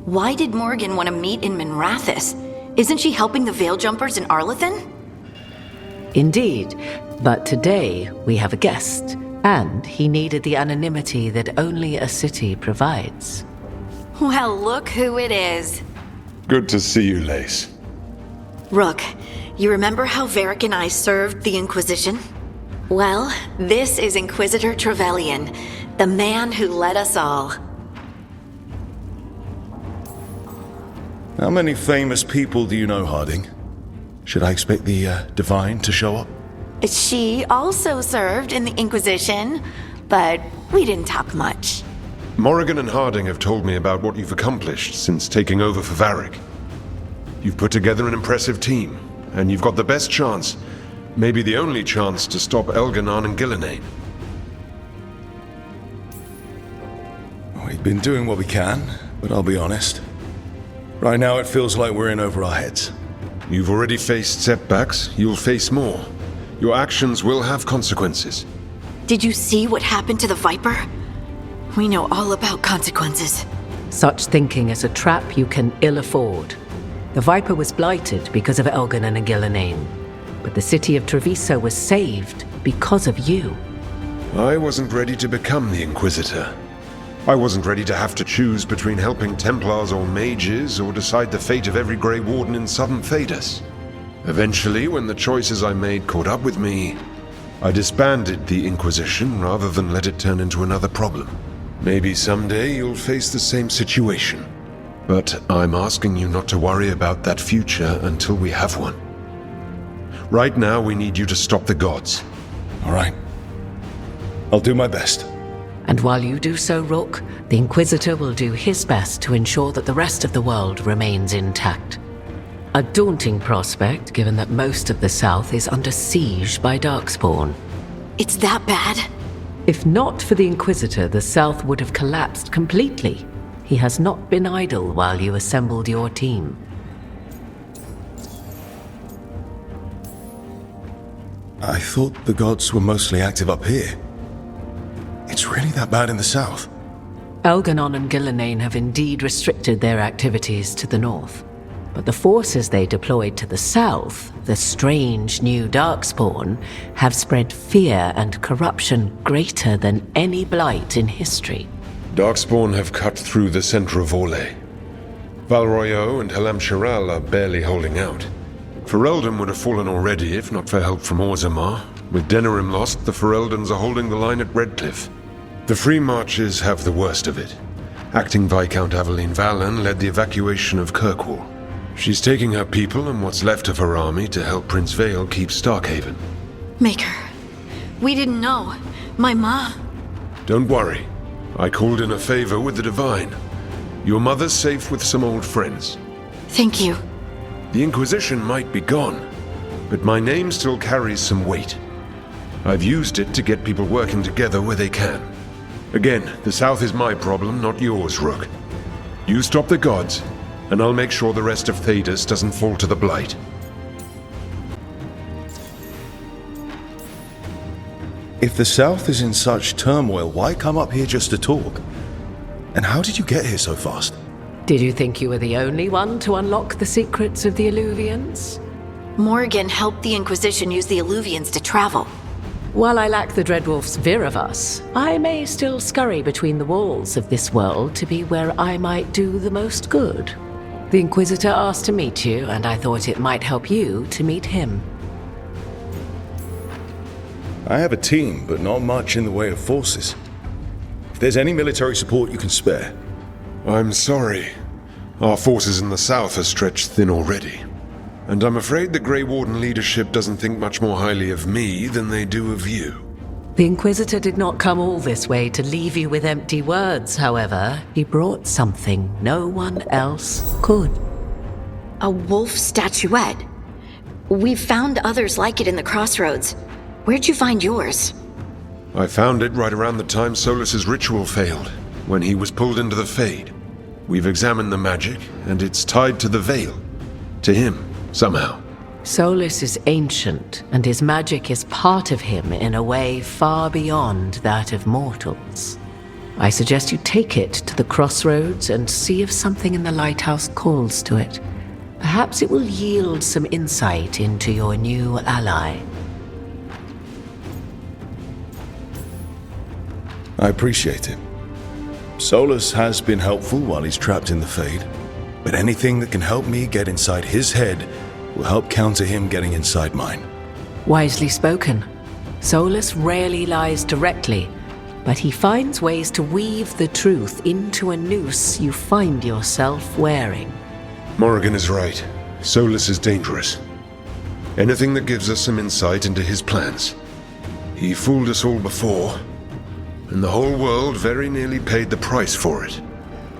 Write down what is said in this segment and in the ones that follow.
Why did Morgan want to meet in Minrathous? Isn't she helping the Veil Jumpers in Arlathan? Indeed, but today we have a guest, and he needed the anonymity that only a city provides. Well, look who it is. Good to see you, Lace. Rook, you remember how Varric and I served the Inquisition? Well, this is Inquisitor Trevelyan, the man who led us all. How many famous people do you know, Harding? Should I expect the Divine to show up? She also served in the Inquisition, but we didn't talk much. Morrigan and Harding have told me about what you've accomplished since taking over for Varric. You've put together an impressive team, and you've got the best chance, maybe the only chance, to stop Elganon and Gillenane. We've been doing what we can, but I'll be honest. Right now it feels like we're in over our heads. You've already faced setbacks, you'll face more. Your actions will have consequences. Did you see what happened to the Viper? We know all about consequences. Such thinking is a trap you can ill afford. The Viper was blighted because of Elganon and Gillenane, but the city of Treviso was saved because of you. I wasn't ready to become the Inquisitor. I wasn't ready to have to choose between helping Templars or mages or decide the fate of every Grey Warden in southern Thedas. Eventually, when the choices I made caught up with me, I disbanded the Inquisition rather than let it turn into another problem. Maybe someday you'll face the same situation, but I'm asking you not to worry about that future until we have one. Right now, we need you to stop the gods. All right. I'll do my best. And while you do so, Rook, the Inquisitor will do his best to ensure that the rest of the world remains intact. A daunting prospect, given that most of the South is under siege by Darkspawn. It's that bad? If not for the Inquisitor, the South would have collapsed completely. He has not been idle while you assembled your team. I thought the gods were mostly active up here. It's really that bad in the south? Elganon and Gillenane have indeed restricted their activities to the north. But the forces they deployed to the south, the strange new Darkspawn, have spread fear and corruption greater than any blight in history. Darkspawn have cut through the center of Orlais. Valroyo and Halam Shiral are barely holding out. Ferelden would have fallen already if not for help from Orzammar. With Denerim lost, the Fereldans are holding the line at Redcliffe. The Free Marches have the worst of it. Acting Viscount Aveline Valen led the evacuation of Kirkwall. She's taking her people and what's left of her army to help Prince Vale keep Starkhaven. Maker, we didn't know. My ma... Don't worry. I called in a favor with the Divine. Your mother's safe with some old friends. Thank you. The Inquisition might be gone, but my name still carries some weight. I've used it to get people working together where they can. Again, the South is my problem, not yours, Rook. You stop the gods, and I'll make sure the rest of Thedas doesn't fall to the Blight. If the south is in such turmoil, why come up here just to talk? And how did you get here so fast? Did you think you were the only one to unlock the secrets of the Illuvians? Morgan helped the Inquisition use the Illuvians to travel. While I lack the Dreadwolf's Viravus, I may still scurry between the walls of this world to be where I might do the most good. The Inquisitor asked to meet you, and I thought it might help you to meet him. I have a team, but not much in the way of forces. If there's any military support you can spare. I'm sorry. Our forces in the south are stretched thin already. And I'm afraid the Grey Warden leadership doesn't think much more highly of me than they do of you. The Inquisitor did not come all this way to leave you with empty words, however. He brought something no one else could. A wolf statuette. We've found others like it in the crossroads. Where'd you find yours? I found it right around the time Solus's ritual failed, when he was pulled into the Fade. We've examined the magic, and it's tied to the Veil. To him, somehow. Solus is ancient, and his magic is part of him in a way far beyond that of mortals. I suggest you take it to the crossroads and see if something in the lighthouse calls to it. Perhaps it will yield some insight into your new ally. I appreciate it. Solus has been helpful while he's trapped in the Fade, but anything that can help me get inside his head will help counter him getting inside mine. Wisely spoken. Solus rarely lies directly, but he finds ways to weave the truth into a noose you find yourself wearing. Morrigan is right. Solus is dangerous. Anything that gives us some insight into his plans. He fooled us all before, and the whole world very nearly paid the price for it.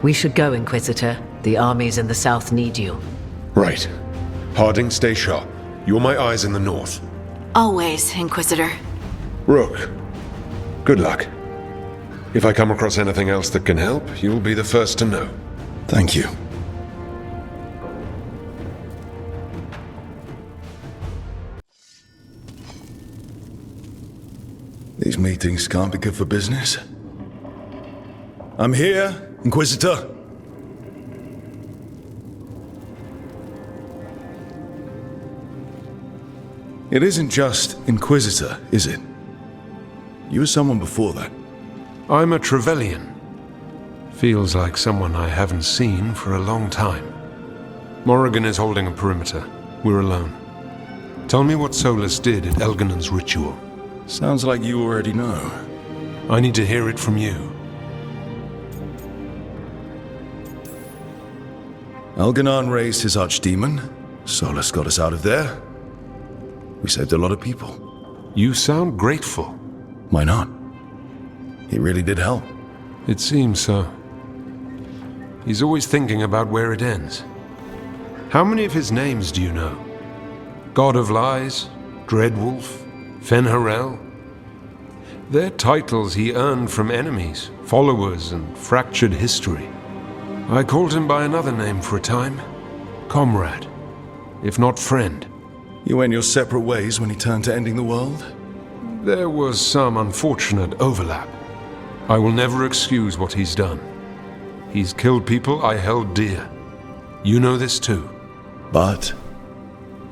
We should go, Inquisitor. The armies in the south need you. Right. Harding, stay sharp. You're my eyes in the north. Always, Inquisitor. Rook, good luck. If I come across anything else that can help, you'll be the first to know. Thank you. These meetings can't be good for business. I'm here, Inquisitor. It isn't just Inquisitor, is it? You were someone before that. I'm a Trevelyan. Feels like someone I haven't seen for a long time. Morrigan is holding a perimeter. We're alone. Tell me what Solus did at Elganon's ritual. Sounds like you already know. I need to hear it from you. Elganon raised his archdemon. Solus got us out of there. We saved a lot of people. You sound grateful. Why not? He really did help. It seems so. He's always thinking about where it ends. How many of his names do you know? God of Lies, Dreadwolf, Fen'Harel? They're titles he earned from enemies, followers, and fractured history. I called him by another name for a time. Comrade, if not friend. You went your separate ways when he turned to ending the world? There was some unfortunate overlap. I will never excuse what he's done. He's killed people I held dear. You know this too. But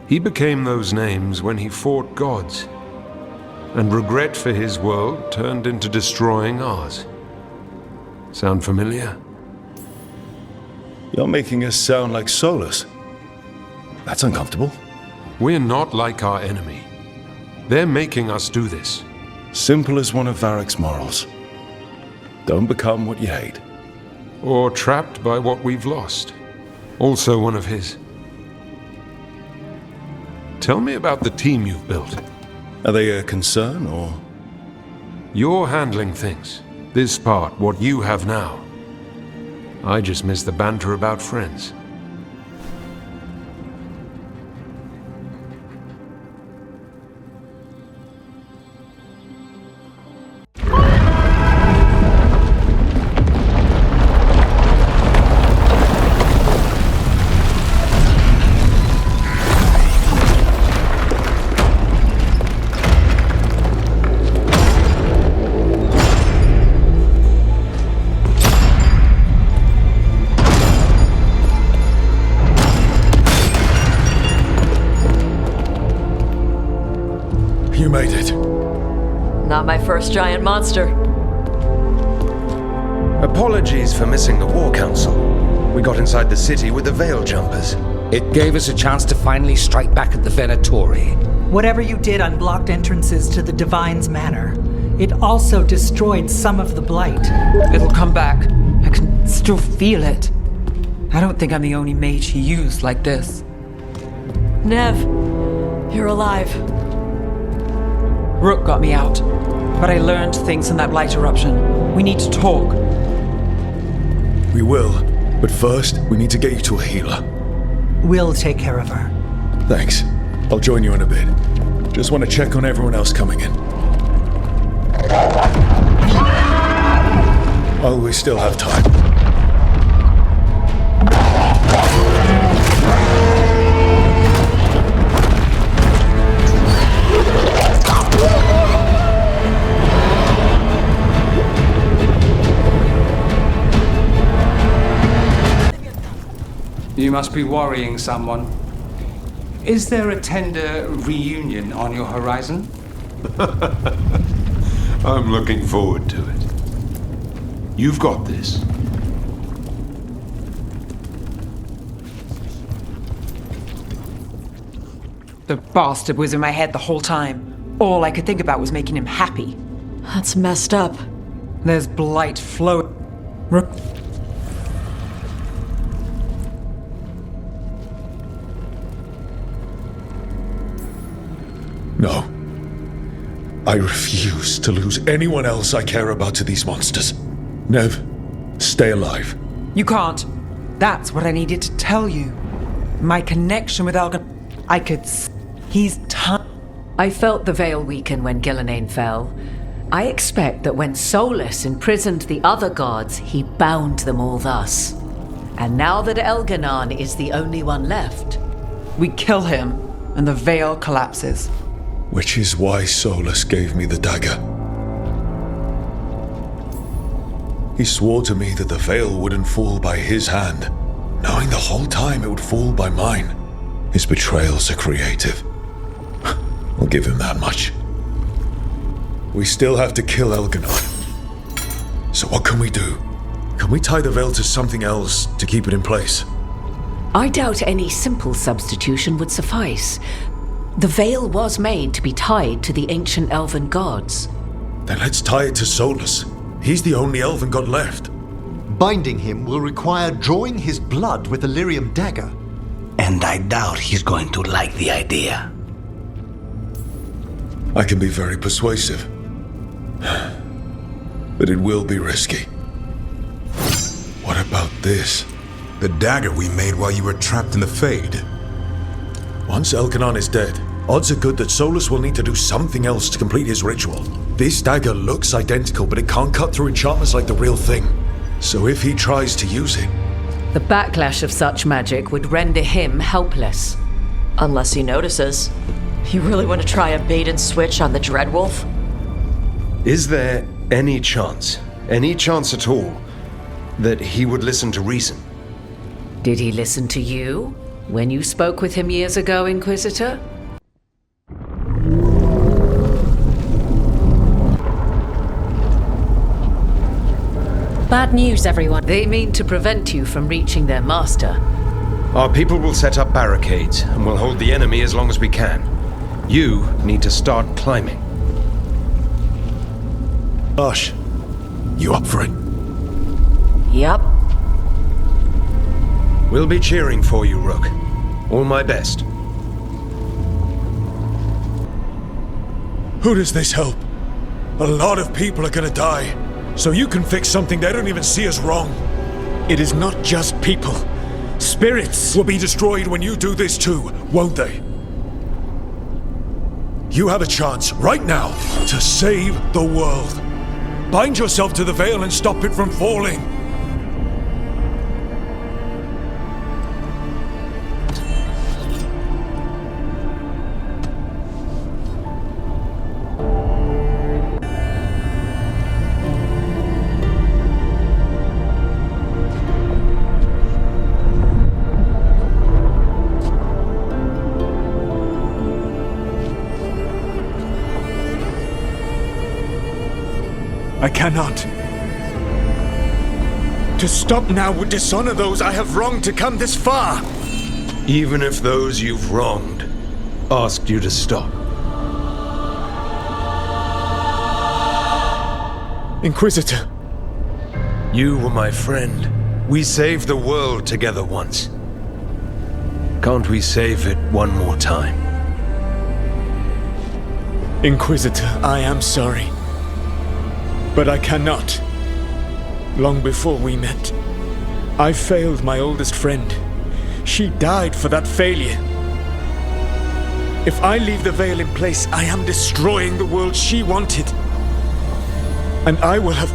he became those names when he fought gods, and regret for his world turned into destroying ours. Sound familiar? you're making us sound like Solus. That's uncomfortable. We're not like our enemy. They're making us do this. Simple as one of Varric's morals. Don't become what you hate. Or trapped by what we've lost. Also one of his. Tell me about the team you've built. Are they a concern, or...? You're handling things. This part, what you have now. I just miss the banter about friends. You made it. Not my first giant monster. Apologies for missing the War Council. We got inside the city with the Veil Jumpers. It gave us a chance to finally strike back at the Venatori. Whatever you did unblocked entrances to the Divine's Manor. It also destroyed some of the Blight. It'll come back. I can still feel it. I don't think I'm the only mage he used like this. Nev, you're alive. Rook got me out, but I learned things in that Blight eruption. We need to talk. We will, but first, we need to get you to a healer. We'll take care of her. Thanks. I'll join you in a bit. Just want to check on everyone else coming in. Oh, we still have time. You must be worrying someone. Is there a tender reunion on your horizon? I'm looking forward to it. You've got this. The bastard was in my head the whole time. All I could think about was making him happy. That's messed up. There's blight flowing. No. I refuse to lose anyone else I care about to these monsters. Nev, stay alive. You can't. That's what I needed to tell you. My connection with Elgin. I could. He's I felt the veil weaken when Gillenane fell. I expect that when Solus imprisoned the other gods, he bound them all thus. And now that Elganon is the only one left, We kill him, and the veil collapses. Which is why Solus gave me the dagger. He swore to me that the veil wouldn't fall by his hand, knowing the whole time it would fall by mine. His betrayals are creative. I'll give him that much. We still have to kill Elganon. So what can we do? Can we tie the veil to something else to keep it in place? I doubt any simple substitution would suffice. The veil was made to be tied to the ancient elven gods. Then let's tie it to Solus. He's the only elven god left. Binding him will require drawing his blood with the lyrium dagger. And I doubt he's going to like the idea. I can be very persuasive. But it will be risky. What about this? The dagger we made while you were trapped in the Fade. Once Elganon is dead, odds are good that Solus will need to do something else to complete his ritual. This dagger looks identical, but it can't cut through enchantments like the real thing. So if he tries to use it... The backlash of such magic would render him helpless. Unless he notices. You really want to try a bait and switch on the Dreadwolf? Is there any chance at all, that he would listen to reason? Did he listen to you when you spoke with him years ago, Inquisitor? Bad news, everyone. They mean to prevent you from reaching their master. Our people will set up barricades, and we'll hold the enemy as long as we can. You need to start climbing. Ash, you up for it? Yep. We'll be cheering for you, Rook. All my best. Who does this help? A lot of people are gonna die. So you can fix something they don't even see as wrong. It is not just people. Spirits will be destroyed when you do this too, won't they? You have a chance right now to save the world. Bind yourself to the veil and stop it from falling. I cannot. To stop now would dishonor those I have wronged to come this far. Even if those you've wronged asked you to stop. Inquisitor. You were my friend. We saved the world together once. Can't we save it one more time? Inquisitor, I am sorry. But I cannot. Long before we met, I failed my oldest friend. She died for that failure. If I leave the veil in place, I am destroying the world she wanted. And I will have...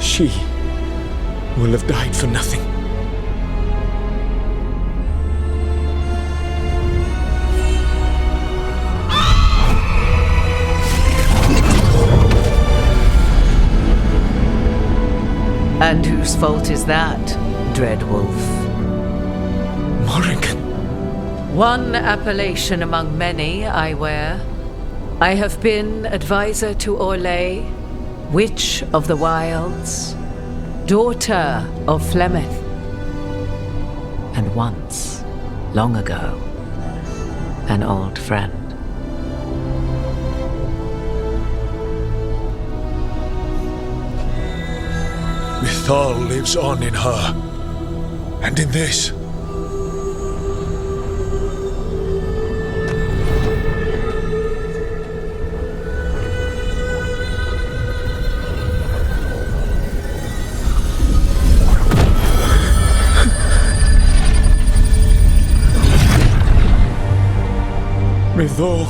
She will have died for nothing. And whose fault is that, Dreadwolf? Morrigan. One appellation among many I wear. I have been advisor to Orlais, Witch of the Wilds, daughter of Flemeth, and once, long ago, an old friend. Mythal lives on in her. And in this. Mythal.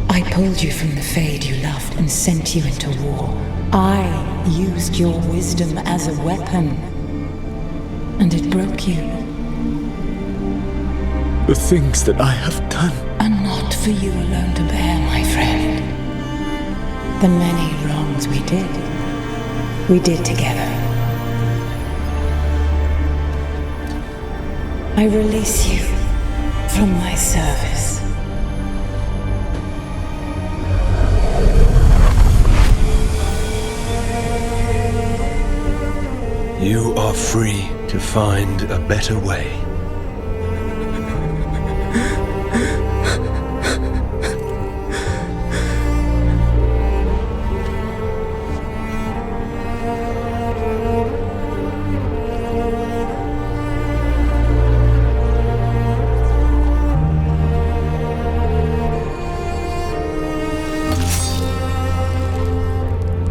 I pulled you from the Fade you loved and sent you into war. I used your wisdom as a weapon. And it broke you. The things that I have done are not for you alone to bear, my friend. The many wrongs we did together. I release you from my service. You are free to find a better way.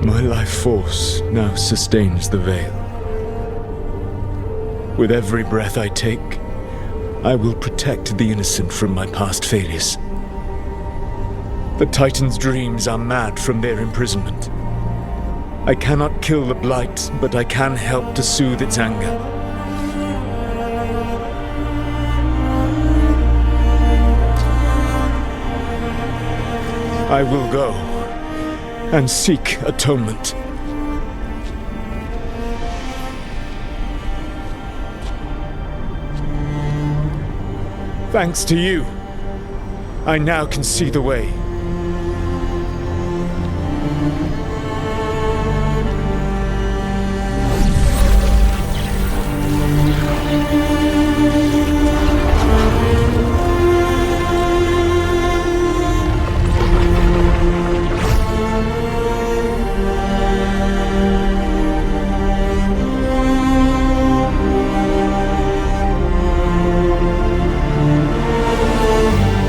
My life force now sustains the veil. With every breath I take, I will protect the innocent from my past failures. The Titan's dreams are mad from their imprisonment. I cannot kill the Blight, but I can help to soothe its anger. I will go and seek atonement. Thanks to you, I now can see the way.